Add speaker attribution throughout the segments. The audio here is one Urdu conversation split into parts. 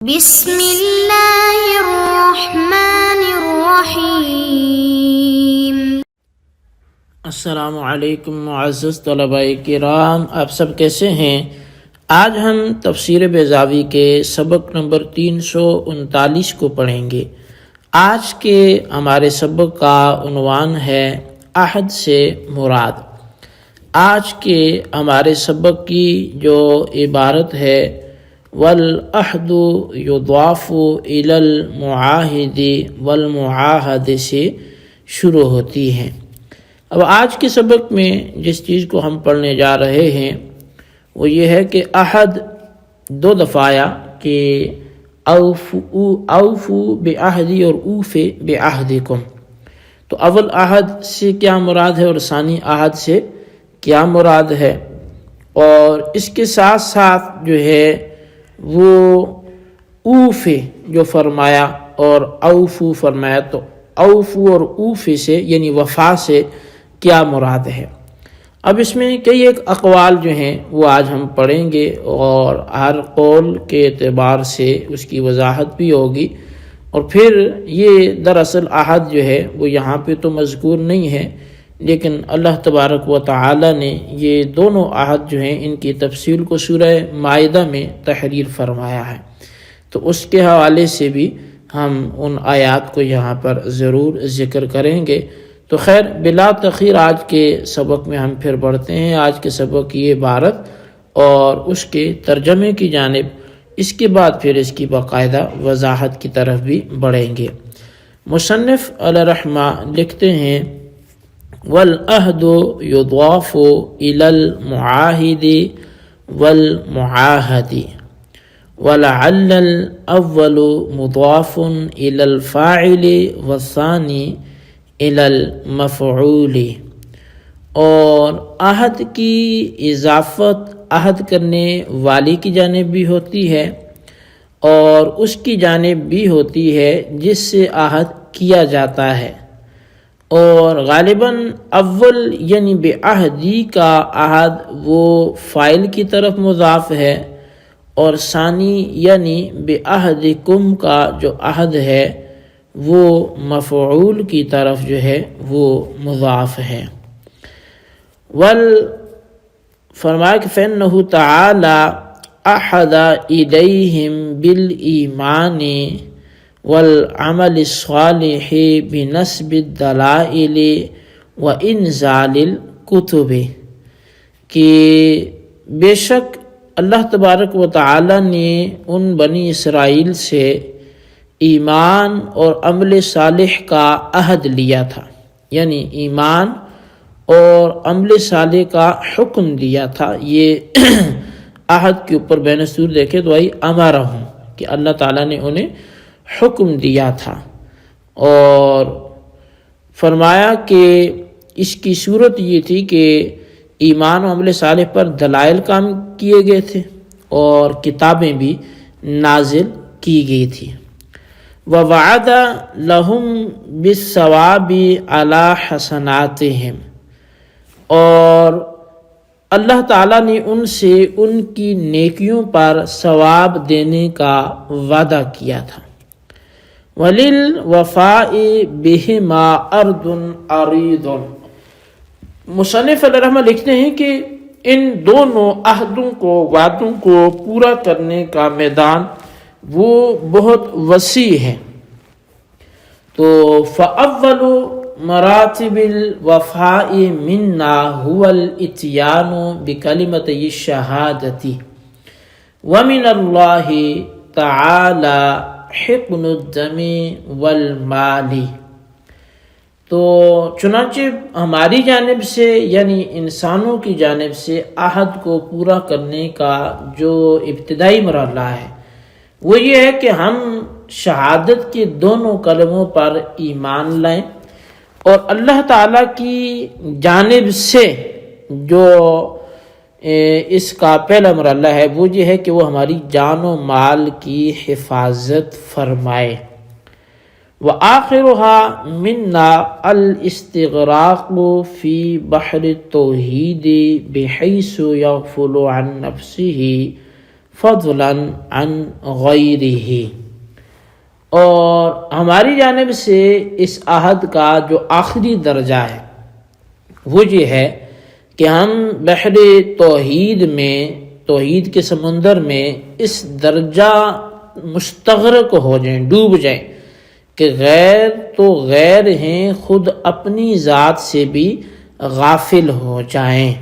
Speaker 1: بسم اللہ الرحمن الرحیم۔
Speaker 2: السلام علیکم معزز طلباء کرام، آپ سب کیسے ہیں؟ آج ہم تفسیر بیضاوی کے سبق نمبر 339 کو پڑھیں گے۔ آج کے ہمارے سبق کا عنوان ہے عہد سے مراد۔ آج کے ہمارے سبق کی جو عبارت ہے والعہد یضاف الی المعاہد والمعاہد سے شروع ہوتی ہے۔ اب آج کے سبق میں جس چیز کو ہم پڑھنے جا رہے ہیں وہ یہ ہے کہ عہد دو دفعہ آیا کہ اوفو بعہدی اور اوف بعہدکم، تو اول عہد سے کیا مراد ہے اور ثانی عہد سے کیا مراد ہے، اور اس کے ساتھ ساتھ جو ہے وہ اوف جو فرمایا اور اوفو فرمایا، تو اوفو اور اوف سے یعنی وفا سے کیا مراد ہے۔ اب اس میں کئی ایک اقوال جو ہیں وہ آج ہم پڑھیں گے، اور ہر قول کے اعتبار سے اس کی وضاحت بھی ہوگی، اور پھر یہ دراصل عہد جو ہے وہ یہاں پہ تو مذکور نہیں ہے، لیکن اللہ تبارک و تعالی نے یہ دونوں عہد جو ہیں ان کی تفصیل کو سورہ مائدہ میں تحریر فرمایا ہے، تو اس کے حوالے سے بھی ہم ان آیات کو یہاں پر ضرور ذکر کریں گے۔ تو خیر بلا تاخیر آج کے سبق میں ہم پھر بڑھتے ہیں، آج کے سبق کی عبارت اور اس کے ترجمے کی جانب، اس کے بعد پھر اس کی باقاعدہ وضاحت کی طرف بھی بڑھیں گے۔ مصنف علیہ رحمہ لکھتے ہیں والعہد یضاف الی المعاہد والمعاہد ولعل الاول مضاف الی الفاعل والثانی الی المفعول، اور عہد کی اضافت عہد کرنے والی کی جانب بھی ہوتی ہے اور اس کی جانب بھی ہوتی ہے جس سے عہد کیا جاتا ہے، اور غالباً اول یعنی بعہدی کا عہد وہ فاعل کی طرف مضاف ہے، اور ثانی یعنی بعہدکم کا جو عہد ہے وہ مفعول کی طرف جو ہے وہ مضاف ہے۔ فرمایا کہ فإنہ تعالی عہد الیہم بالایمان والعمل الصالح بنصب الدلائل وانزال الکتب، کہ بے شک اللہ تبارک و تعالی نے ان بنی اسرائیل سے ایمان اور عمل صالح کا عہد لیا تھا، یعنی ایمان اور عمل صالح کا حکم دیا تھا۔ یہ عہد کے اوپر بین سور دیکھے تو آئی امرہم، کہ اللہ تعالیٰ نے انہیں حکم دیا تھا، اور فرمایا کہ اس کی صورت یہ تھی کہ ایمان و عمل صالح پر دلائل کام کیے گئے تھے اور کتابیں بھی نازل کی گئی تھی۔ وَوَعَدَ لَهُمْ بِالثَّوَابِ عَلَى حَسَنَاتِهِمْ، اور اللہ تعالیٰ نے ان سے ان کی نیکیوں پر ثواب دینے کا وعدہ کیا تھا۔ وَلِلْوَفَاءِ بِهِمَا أَرْضٌ عَرِيضٌ، مصنف علیہ رحمہ لکھتے ہیں کہ ان دونوں عہدوں کو، وعدوں کو پورا کرنے کا میدان وہ بہت وسیع ہے۔ تو فَأَوَّلُ مراتب الوفاء منا هو الاتيان بكلمتي الشهادة ومن الله تعالى حقن الدم والمال، تو چنانچہ ہماری جانب سے یعنی انسانوں کی جانب سے عہد کو پورا کرنے کا جو ابتدائی مرحلہ ہے وہ یہ ہے کہ ہم شہادت کے دونوں کلموں پر ایمان لائیں، اور اللہ تعالیٰ کی جانب سے جو اس کا پہلا مرحلہ ہے وہ یہ ہے کہ وہ ہماری جان و مال کی حفاظت فرمائے۔ وآخرها منا الاستغراق فی بحر التوحید بحیث یغفل عن نفسه فضلا عن غیرہ، اور ہماری جانب سے اس عہد کا جو آخری درجہ ہے وہ یہ ہے کہ ہم بحر توحید میں، توحید کے سمندر میں اس درجہ مستغرق ہو جائیں، ڈوب جائیں کہ غیر تو غیر ہیں، خود اپنی ذات سے بھی غافل ہو جائیں۔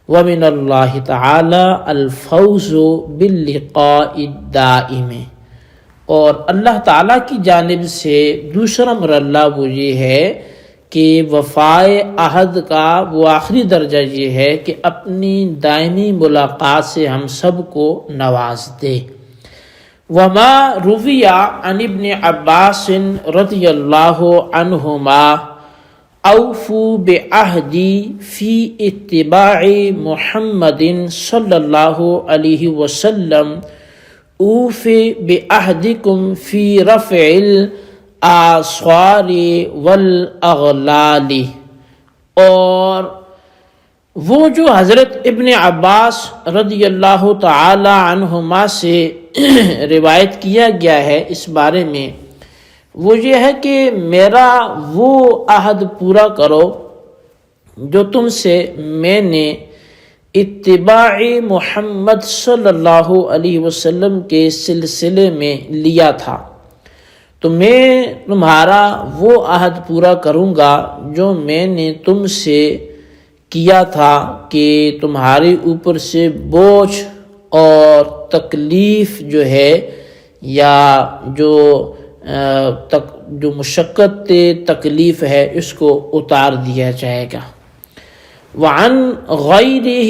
Speaker 2: وَمِنَ اللَّهِ تَعَالَى الْفَوْزُ بِاللِّقَاءِ الدَّائِمِ، اور اللہ تعالیٰ کی جانب سے دوسرا مرحلہ وہ یہ ہے کہ وفائے عہد کا وہ آخری درجہ یہ ہے کہ اپنی دائمی ملاقات سے ہم سب کو نواز دے۔ وما روی عن ابن عباس رضی اللہ عنہما اوفوا بعہدی فی اتباع محمد صلی اللہ علیہ وسلم اوفی بعہدکم فی رفع الآثار والاغلال، اور وہ جو حضرت ابن عباس رضی اللہ تعالی عنہما سے روایت کیا گیا ہے اس بارے میں، وہ یہ ہے کہ میرا وہ عہد پورا کرو جو تم سے میں نے اتباع محمد صلی اللہ علیہ وسلم کے سلسلے میں لیا تھا، تو میں تمہارا وہ عہد پورا کروں گا جو میں نے تم سے کیا تھا کہ تمہارے اوپر سے بوجھ اور تکلیف جو ہے یا جو مشقت تکلیف ہے اس کو اتار دیا جائے گا۔ وعن غیرہ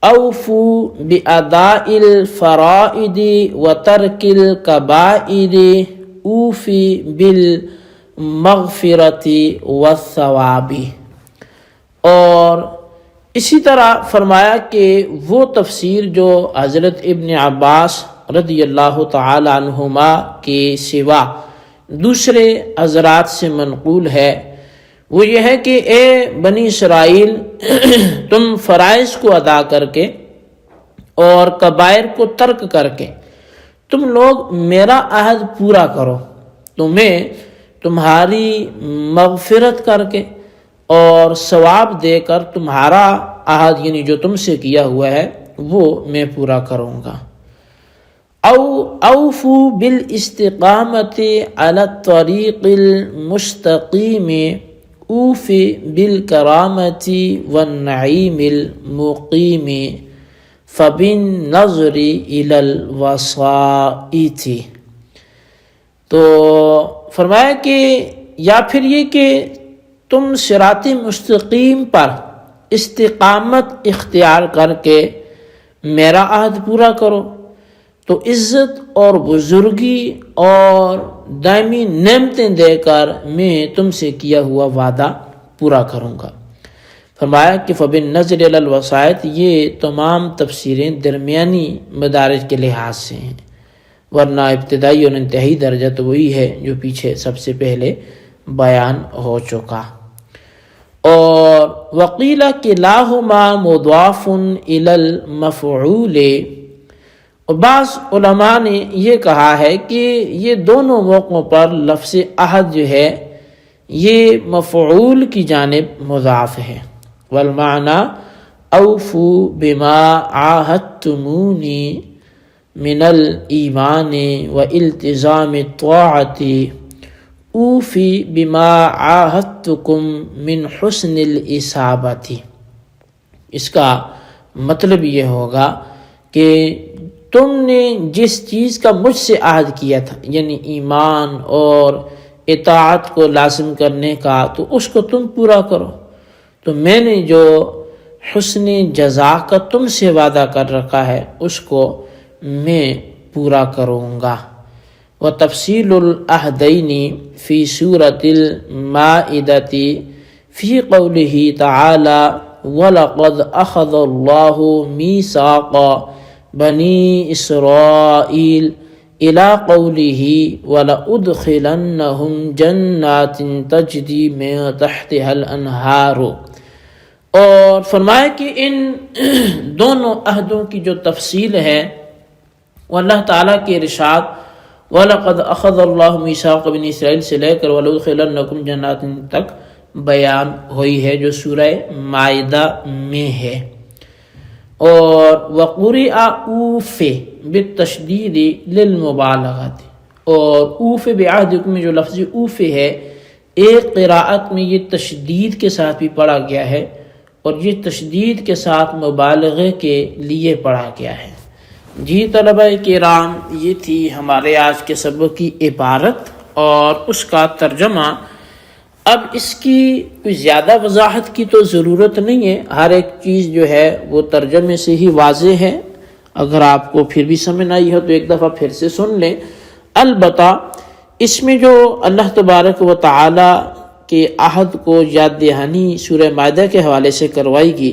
Speaker 2: اوفوا بأداء الفرائض وترک الکبائر اوفی بالمغفرۃ والثواب، اور اسی طرح فرمایا کہ وہ تفسیر جو حضرت ابن عباس رضی اللہ تعالی عنہما کے سوا دوسرے حضرات سے منقول ہے، وہ یہ ہے کہ اے بنی اسرائیل، تم فرائض کو ادا کر کے اور کبائر کو ترک کر کے تم لوگ میرا عہد پورا کرو، تو میں تمہاری مغفرت کر کے اور ثواب دے کر تمہارا عہد یعنی جو تم سے کیا ہوا ہے وہ میں پورا کروں گا۔ اوفوا بالاستقامت علی الطریق المستقیم اوفی بالکرامت والنعیم المقیم فبالنظر الی الوسائط، تو فرمایا کہ یا پھر یہ کہ تم صراط مستقیم پر استقامت اختیار کر کے میرا عہد پورا کرو، تو عزت اور بزرگی اور دائمی نعمتیں دے کر میں تم سے کیا ہوا وعدہ پورا کروں گا۔ فرمایا کہ فبالنظر الی الوسائط، یہ تمام تفسیریں درمیانی مدارج کے لحاظ سے ہیں، ورنہ ابتدائی اور انتہائی درجہ تو وہی ہے جو پیچھے سب سے پہلے بیان ہو چکا۔ اور وقیل کلاہما مضاف الی المفعول، اور بعض علماء نے یہ کہا ہے کہ یہ دونوں موقعوں پر لفظ عہد جو ہے یہ مفعول کی جانب مضاف ہے، والمعنی اوفوا بما عاہدتمونی من الایمان والتزام الطاعۃ اوفی بما عاہدتکم من حسن الاصابۃ۔ اس کا مطلب یہ ہوگا کہ تم نے جس چیز کا مجھ سے عہد کیا تھا یعنی ایمان اور اطاعت کو لازم کرنے کا، تو اس کو تم پورا کرو، تو میں نے جو حسن جزا کا تم سے وعدہ کر رکھا ہے اس کو میں پورا کروں گا۔ وتفصیل العہدین فی سورۃ المائدۃ فی قولہ تعالی وَلَقَدْ أَخَذَ اللَّهُ مِيثَاقَ بَنِي إِسْرَائِيلَ إِلَىٰ قَوْلِهِ وَلَأُدْخِلَنَّهُمْ جَنَّاتٍ تَجْرِي مِن تَحْتِهَا الْأَنْهَارُ، اور فرمایا کہ ان دونوں عہدوں کی جو تفصیل ہے وہ اللہ تعالیٰ کے ارشاد وَلَقَدْ أَخَذَ اللَّهُ مِيثَاقَ بَنِي إِسْرَائِیلَ سے لے کر وَلَأُدْخِلَنَّكُمْ جَنَّاتٍ تک بیان ہوئی ہے، جو سورہ مائدہ میں ہے۔ اور وَقُرِئَ أُوفِ بِالتَّشْدِيدِ لِلْمُبَالَغَةِ، اور اوف بعہدکم میں جو لفظ اوف ہے، ایک قراءت میں یہ تشدید کے ساتھ بھی پڑھا گیا ہے اور یہ تشدید کے ساتھ مبالغے کے لیے پڑھا گیا ہے۔ جی طلبہ کرام، یہ تھی ہمارے آج کے سبق کی عبارت اور اس کا ترجمہ۔ اب اس کی کوئی زیادہ وضاحت کی تو ضرورت نہیں ہے، ہر ایک چیز جو ہے وہ ترجمے سے ہی واضح ہے۔ اگر آپ کو پھر بھی سمجھ نہ آئی ہو تو ایک دفعہ پھر سے سن لیں۔ البتہ اس میں جو اللہ تبارک و تعالی کے عہد کو یاد دہانی سورہ مائدہ کے حوالے سے کروائی گی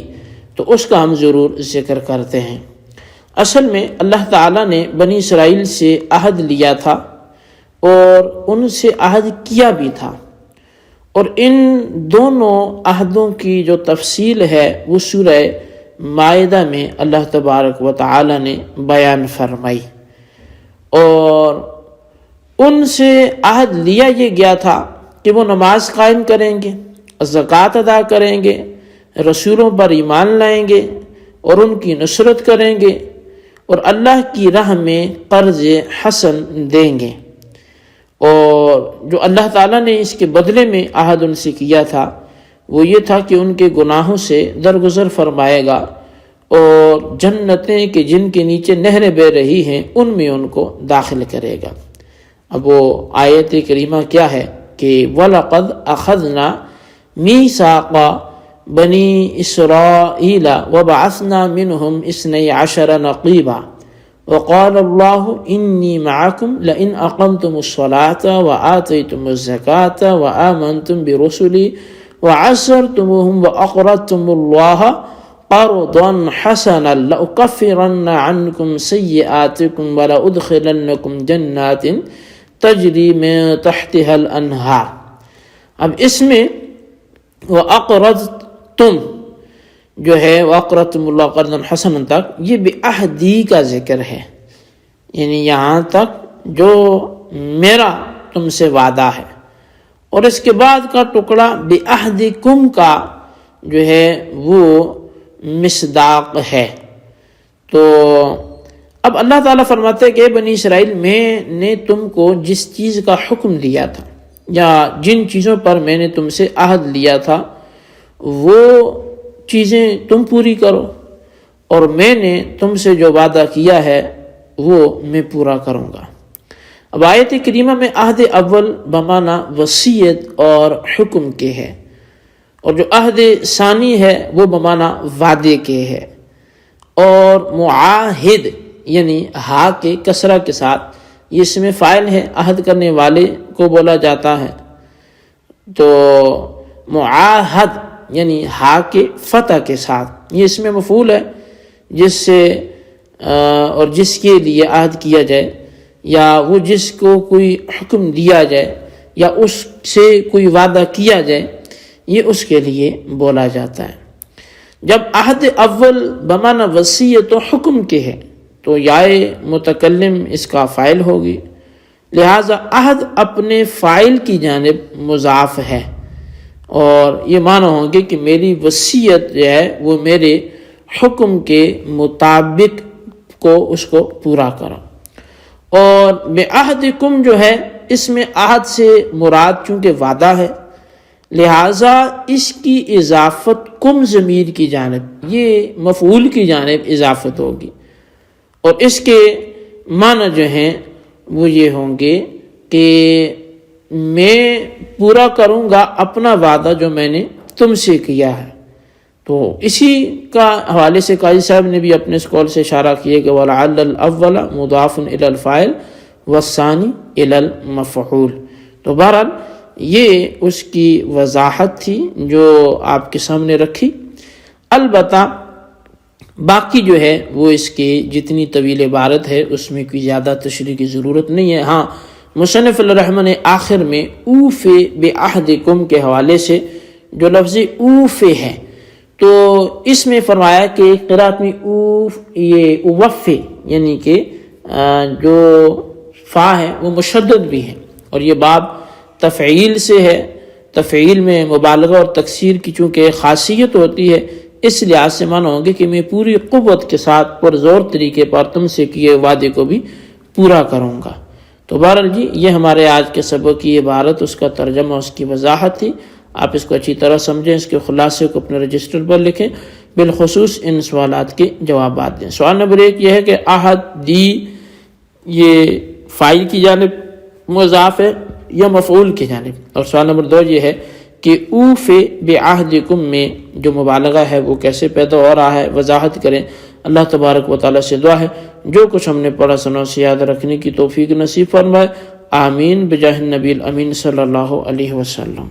Speaker 2: تو اس کا ہم ضرور ذکر کرتے ہیں۔ اصل میں اللہ تعالیٰ نے بنی اسرائیل سے عہد لیا تھا اور ان سے عہد کیا بھی تھا، اور ان دونوں عہدوں کی جو تفصیل ہے وہ سورہ مائدہ میں اللہ تبارک و تعالیٰ نے بیان فرمائی۔ اور ان سے عہد لیا یہ گیا تھا کہ وہ نماز قائم کریں گے، زکوٰۃ ادا کریں گے، رسولوں پر ایمان لائیں گے اور ان کی نصرت کریں گے اور اللہ کی راہ میں قرض حسن دیں گے۔ اور جو اللہ تعالیٰ نے اس کے بدلے میں عہد ان سے کیا تھا وہ یہ تھا کہ ان کے گناہوں سے درگزر فرمائے گا اور جنتیں کہ جن کے نیچے نہریں بہہ رہی ہیں ان میں ان کو داخل کرے گا۔ اب وہ آیت کریمہ کیا ہے کہ وَلَقَدْ أَخَذْنَا مِيثَاقَ بنی اسرائیل وبعثنا منهم 12 نقیبا وقال اللہ انی معکم لئن اقمتم الصلاة وآتیتم الزکاة وآمنتم برسلی وعزرتموهم وأقرضتم اللہ قرضا حسنا لأكفرن عنكم سیئاتکم ولأدخلنکم جنات تجری من تحتها الانہار۔ اب اس میں وَأَقْرَضْتُمْ جو ہے وَأَقْرَضْتُمُ اللَّهَ قَرْضًا حَسَنًا تک یہ بعہدی کا ذکر ہے، یعنی یہاں تک جو میرا تم سے وعدہ ہے، اور اس کے بعد کا ٹکڑا بعہدکم کا جو ہے وہ مصداق ہے۔ تو اب اللہ تعالیٰ فرماتے ہیں کہ بنی اسرائیل میں نے تم کو جس چیز کا حکم دیا تھا یا جن چیزوں پر میں نے تم سے عہد لیا تھا وہ چیزیں تم پوری کرو، اور میں نے تم سے جو وعدہ کیا ہے وہ میں پورا کروں گا۔ اب آیت کریمہ میں عہد اول بمعنی وصیت اور حکم کے ہے، اور جو عہد ثانی ہے وہ بمعنی وعدے کے ہے، اور معاہد یعنی ہا کے کسرہ کے ساتھ یہ اسم فاعل ہے، عہد کرنے والے کو بولا جاتا ہے۔ تو معاہد یعنی ہا کے فتح کے ساتھ یہ اسم مفعول ہے، جس سے اور جس کے لیے عہد کیا جائے یا وہ جس کو کوئی حکم دیا جائے یا اس سے کوئی وعدہ کیا جائے، یہ اس کے لیے بولا جاتا ہے۔ جب عہد اول بمعنی وصیت و حکم کے ہے تو یائے متکلم اس کا فاعل ہوگی، لہٰذا عہد اپنے فاعل کی جانب مضاف ہے، اور یہ معنی ہوں گے کہ میری وصیت جو ہے وہ میرے حکم کے مطابق کو اس کو پورا کرو۔ اور بعہدکم جو ہے اس میں عہد سے مراد چونکہ وعدہ ہے، لہٰذا اس کی اضافت کم ضمیر کی جانب، یہ مفعول کی جانب اضافت ہوگی، اور اس کے معنی جو ہیں وہ یہ ہوں گے کہ میں پورا کروں گا اپنا وعدہ جو میں نے تم سے کیا ہے۔ تو اسی کا حوالے سے قاضی صاحب نے بھی اپنے اس قول سے اشارہ کیا کہ وَلَعَلَّ الْأَوَّلَ مُضَافٌ إِلَى الْفَاعِلِ وَالثَّانِي إِلَى الْمَفْعُولِ۔ تو بہرحال یہ اس کی وضاحت تھی جو آپ کے سامنے رکھی۔ البتہ باقی جو ہے وہ اس کی جتنی طویل عبارت ہے اس میں کوئی زیادہ تشریح کی ضرورت نہیں ہے۔ ہاں مصنف الرحمٰن نے آخر میں اوف بعہدکم کے حوالے سے جو لفظ اوف ہے تو اس میں فرمایا کہ قرات میں یہ اوف یعنی کہ جو فا ہے وہ مشدد بھی ہے، اور یہ باب تفعیل سے ہے، تفعیل میں مبالغہ اور تکثیر کی چونکہ خاصیت ہوتی ہے، اس لحاظ سے مانا ہوں گے کہ میں پوری قوت کے ساتھ پرزور طریقے پر تم سے کیے وعدے کو بھی پورا کروں گا۔ تو بہرحال جی یہ ہمارے آج کے سبق کی عبارت، اس کا ترجمہ، اس کی وضاحت تھی۔ آپ اس کو اچھی طرح سمجھیں، اس کے خلاصے کو اپنے رجسٹر پر لکھیں، بالخصوص ان سوالات کے جوابات دیں۔ سوال نمبر 1 یہ ہے کہ عہد دی یہ فاعل کی جانب مضاف ہے یا مفعول کی جانب، اور سوال نمبر 2 یہ ہے کہ اوف بعہدکم میں جو مبالغہ ہے وہ کیسے پیدا ہو رہا ہے، وضاحت کریں۔ اللہ تبارک و تعالیٰ سے دعا ہے جو کچھ ہم نے پڑھا سنا اسے یاد رکھنے کی توفیق نصیب فرمائے، آمین بجاہ النبی الامین صلی اللہ علیہ وسلم۔